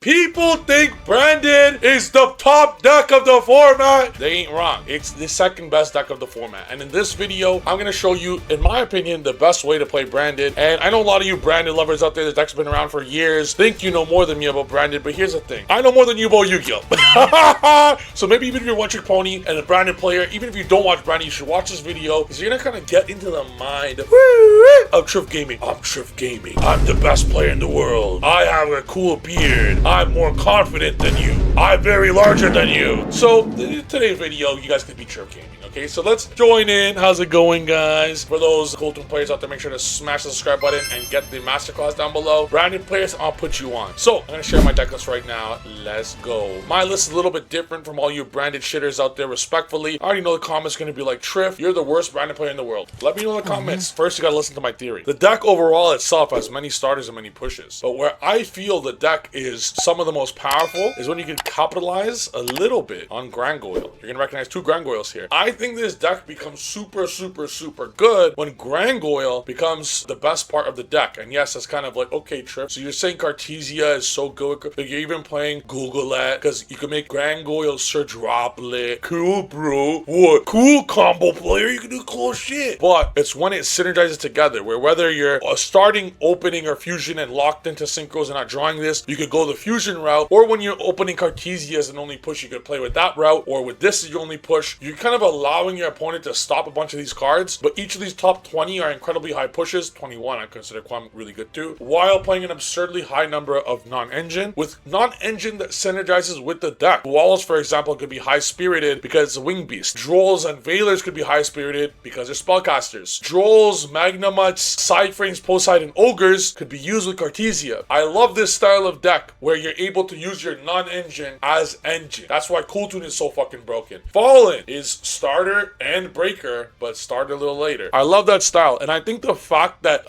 People think Branded is the top deck of the format. They ain't wrong. It's the second best deck of the format. And in this video, I'm going to show you, in my opinion, the best way to play Branded. And I know a lot of you Branded lovers out there, this deck's been around for years, think you know more than me about Branded, but here's the thing. I know more than you about Yu-Gi-Oh! So maybe even if you're watching Pony and a Branded player, even if you don't watch Branded, you should watch this video because you're going to kind of get into the mind of Trif Gaming. I'm Trif Gaming. I'm the best player in the world. I have a cool beard. I'm more confident than you. I'm very larger than you. So in today's video, you guys can be Trif Gaming. Okay, so let's join in. How's it going, guys? For those Kewl Tune players out there, make sure to smash the subscribe button and get the masterclass down below. Branded players, I'll put you on. So I'm gonna share my deck list right now. Let's go. My list is a little bit different from all you Branded shitters out there. Respectfully, I already know the comments are gonna be like, Trif, you're the worst Branded player in the world. Let me know in the comments. First, you gotta listen to my theory. The deck overall itself has many starters and many pushes, but where I feel the deck is some of the most powerful is when you can capitalize a little bit on Gargoyle. You're gonna recognize two Gargoyles here. I think this deck becomes super good when Gargoyle becomes the best part of the deck. And yes, that's kind of like, okay, Trif, so you're saying Cartesia is so good, but you're even playing Googleette because you can make Gargoyle Sir Droplet. Cool, bro. What? Cool combo player, you can do cool shit. But it's when it synergizes together, where whether you're starting, opening, or fusion and locked into synchros and not drawing this, you could go the fusion route, or when you're opening Cartesia as an only push, you could play with that route, or with this as your only push. You're kind of allowing your opponent to stop a bunch of these cards, but each of these top 20 are incredibly high pushes. 21 I consider Quam really good too, while playing an absurdly high number of non-engine, with non-engine that synergizes with the deck. Walls, for example, could be high-spirited because it's a Wing Beast. Drolls and Veilers could be high-spirited because they're spellcasters. Drolls, Magnamuts, Side Frames, Poseidon, and Ogres could be used with Cartesia. I love this style of deck where you're able to use your non-engine as engine. That's why Kewl Tune is so fucking broken. Fallen is starter and breaker, but started a little later. I love that style, and I think the fact that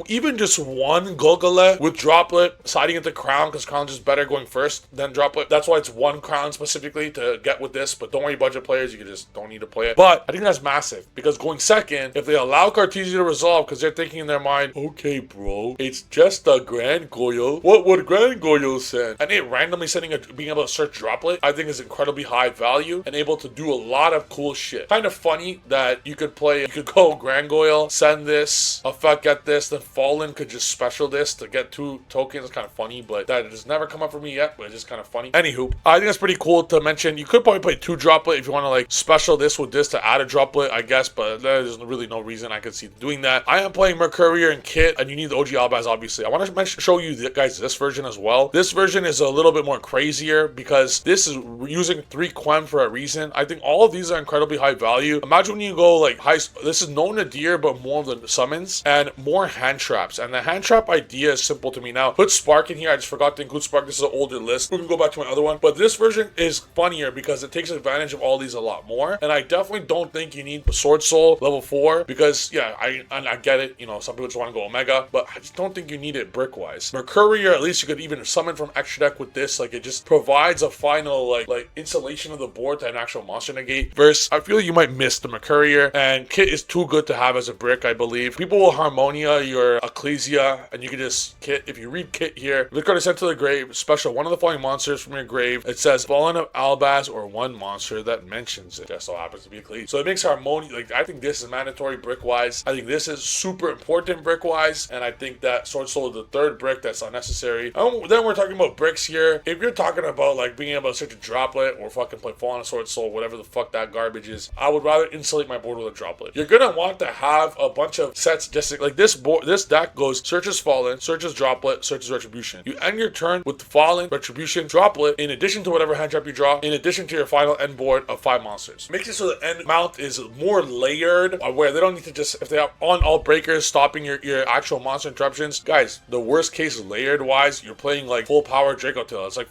even just one Googleette with Droplet siding into Crown, because Crown's just better going first than Droplet. That's why it's one Crown specifically to get with this, but don't worry, budget players, you just don't need to play it. But I think that's massive, because going second, if they allow Cartesia to resolve, because they're thinking in their mind, okay, bro, it's just a Gargoyle. What would Gargoyle send? And it randomly being able to search Droplet, I think is incredibly high value and able to do a lot of cool shit. Kind of funny that you could go Gargoyle, send this, effect, get this, then Fallen could just special this to get 2 tokens. It's kind of funny, but that has never come up for me yet, but it's just kind of funny. Anywho, I think that's pretty cool to mention. You could probably play 2 Droplet if you want to like special this with this to add a Droplet, I guess, but there's really no reason I could see doing that. I am playing Mercurier and Kit, and you need the OG Albaz, obviously. I want to show you guys this version as well. This version is a little bit more crazier because this is using 3 Quem for a reason. I think all of these are incredibly high value. Imagine when you go like this is no Nadir, but more of the summons and more hand traps. And the hand trap idea is simple to me now. Put Spark in here. I just forgot to include Spark. This is an older list. We can go back to my other one, but this version is funnier because it takes advantage of all these a lot more. And I definitely don't think you need Sword Soul level 4 because yeah, I get it. You know, some people just want to go Omega, but I just don't think you need it brick wise. Mercurier, at least you could even summon from extra deck with this. Like it just provides a final like insulation of the board to an actual monster negate. Versus, I feel like you might miss the Mercurier, and Kit is too good to have as a brick, I believe. People will Harmonia your Ecclesia, and you can just Kit. If you read Kit here, the card is sent to the grave. Special one of the following monsters from your grave. It says Fallen of Albaz or one monster that mentions it. Just so happens to be Ecclesia. So it makes Harmonia. Like I think this is mandatory brick wise. I think this is super important brick wise, and I think that Sword Soul is the 3rd brick that's unnecessary. Then we're talking about bricks here. If you're talking about like being able to search a Droplet or fucking play Fallen of Sword Soul, whatever the fuck that garbage is, I would rather insulate my board with a Droplet. You're gonna want to have a bunch of sets just like this board. This deck goes searches Fallen, searches Droplet, searches Retribution. You end your turn with Fallen, Retribution, Droplet, in addition to whatever hand trap you draw, in addition to your final end board of 5 monsters. Makes it so the end mount is more layered, where they don't need to just, if they have on all breakers, stopping your actual monster interruptions. Guys, the worst case layered wise, you're playing like full power Draco Tail. It's like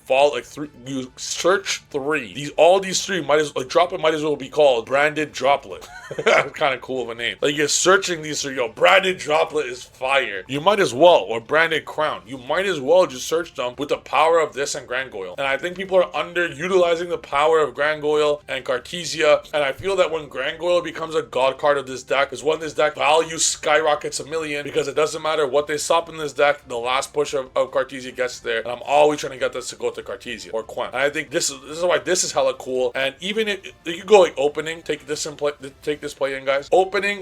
you search 3. All these 3 might as well, like Droplet might as well be called called Branded Droplet. That's kind of cool of a name. Like, you're searching these, so yo, Branded Droplet is fire. You might as well, or Branded Crown. You might as well just search them with the power of this and Grangoyle. And I think people are underutilizing the power of Grangoyle and Cartesia. And I feel that when Grangoyle becomes a god card of this deck is when this deck value skyrockets a million, because it doesn't matter what they stop in this deck, the last push of Cartesia gets there. And I'm always trying to get this to go to Cartesia or Quem. And I think this is why this is hella cool. And even if you go like opening, take this play in, guys. Opening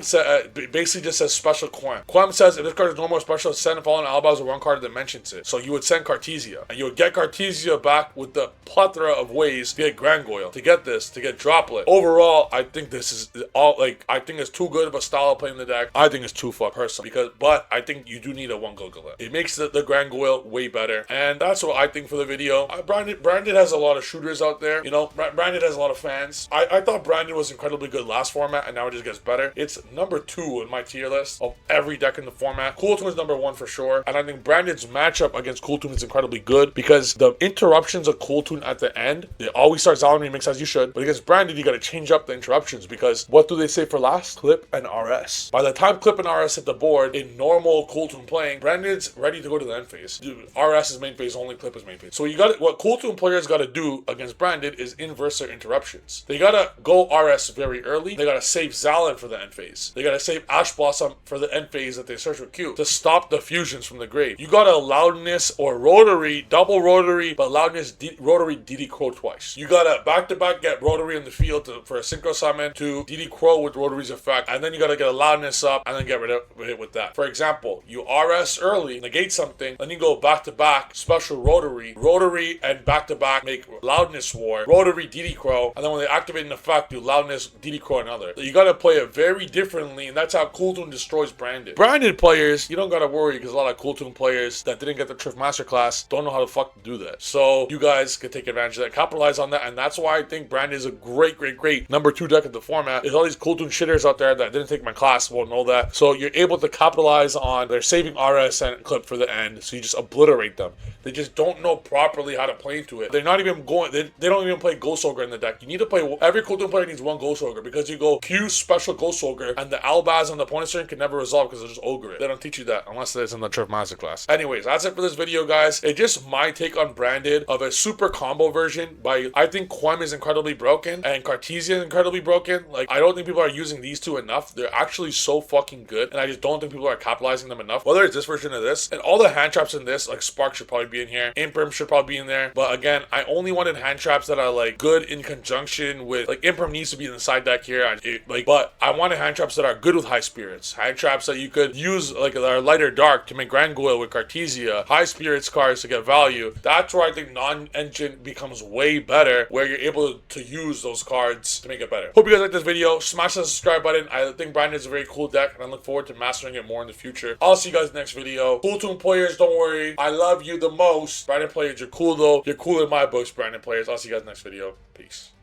basically just says special Quem. Quem says if this card is normal or special, send Fallen Alibis or one card that mentions it. So you would send Cartesia, and you would get Cartesia back with the plethora of ways to get Grangoyle, to get this, to get Droplet. Overall, I think this is all, like, I think it's too good of a style of playing the deck. I think it's too fuck personally, but I think you do need a one Gogolith. It makes the Grangoyle way better, and that's what I think for the video. Branded has a lot of shooters out there. You know, Branded has a lot of fans. I thought Branded was incredibly good last format, and now it just gets better. It's number 2 in my tier list of every deck in the format. Kewl Tune is number 1 for sure, and I think Branded's matchup against Kewl Tune is incredibly good because the interruptions of Kewl Tune at the end, they always start Zalon Remix as you should, but against Branded, you gotta change up the interruptions because what do they say for last? Clip and RS. By the time Clip and RS hit the board in normal Kewl Tune playing, Branded's ready to go to the end phase. Dude, RS is main phase, only Clip is main phase. So you got what Kewl Tune players gotta do against Branded is inverse their interruptions. They gotta go RS very early. They gotta save Zalon for the end phase. They gotta save Ash Blossom for the end phase that they search with Q to stop the fusions from the grave. You gotta Loudness or Rotary, double Rotary, but Loudness Rotary DD Crow twice. You gotta back-to-back get Rotary in the field for a Synchro Summon to DD Crow with Rotary's effect, and then you gotta get a Loudness up and then get rid of it with that. For example, you RS early, negate something, then you go back-to-back special Rotary, and back-to-back make Loudness War, Rotary DD Crow, and then when they activate an effect, do Loudness DD Crow another. You gotta play it very differently, and that's how Kewl Tune destroys Branded. Branded players, you don't gotta worry because a lot of Kewl Tune players that didn't get the Trif Masterclass don't know how to fuck do that. So you guys can take advantage of that, capitalize on that, and that's why I think Branded is a great number 2 deck of the format. There's all these Kewl Tune shitters out there that didn't take my class won't know that. So you're able to capitalize on their saving RS and Clip for the end, so you just obliterate them. They just don't know properly how to play into it. They're not even going, they don't even play Ghost Ogre in the deck. You need to play, every Kewl Tune player needs one Ghost Ogre because you go Q special Ghost Ogre and the Albaz on the opponent's turn can never resolve because they'll just Ogre it. They don't teach you that unless it's in the Trif Masterclass. Anyways, that's it for this video, guys. It's just my take on Branded of a super combo version by, I think Quem is incredibly broken and Cartesia is incredibly broken. Like, I don't think people are using these two enough. They're actually so fucking good, and I just don't think people are capitalizing them enough. Whether it's this version or this, and all the hand traps in this, like Spark should probably be in here, Imperm should probably be in there, but again, I only wanted hand traps that are like good in conjunction with, like, Imperm needs to be in the side deck here, but I wanted hand traps that are good with high spirits, hand traps that you could use like that are lighter dark to make Grangoyle with Cartesia, high spirits cards to get value. That's where I think non-engine becomes way better, where you're able to use those cards to make it better. Hope you guys like this video. Smash that subscribe button. I think Branded is a very cool deck, and I look forward to mastering it more in the future. I'll see you guys next video. Kewl Tune players, don't worry, I love you the most. Branded players, you're cool though. You're cool in my books, Branded players. I'll see you guys next video. Peace.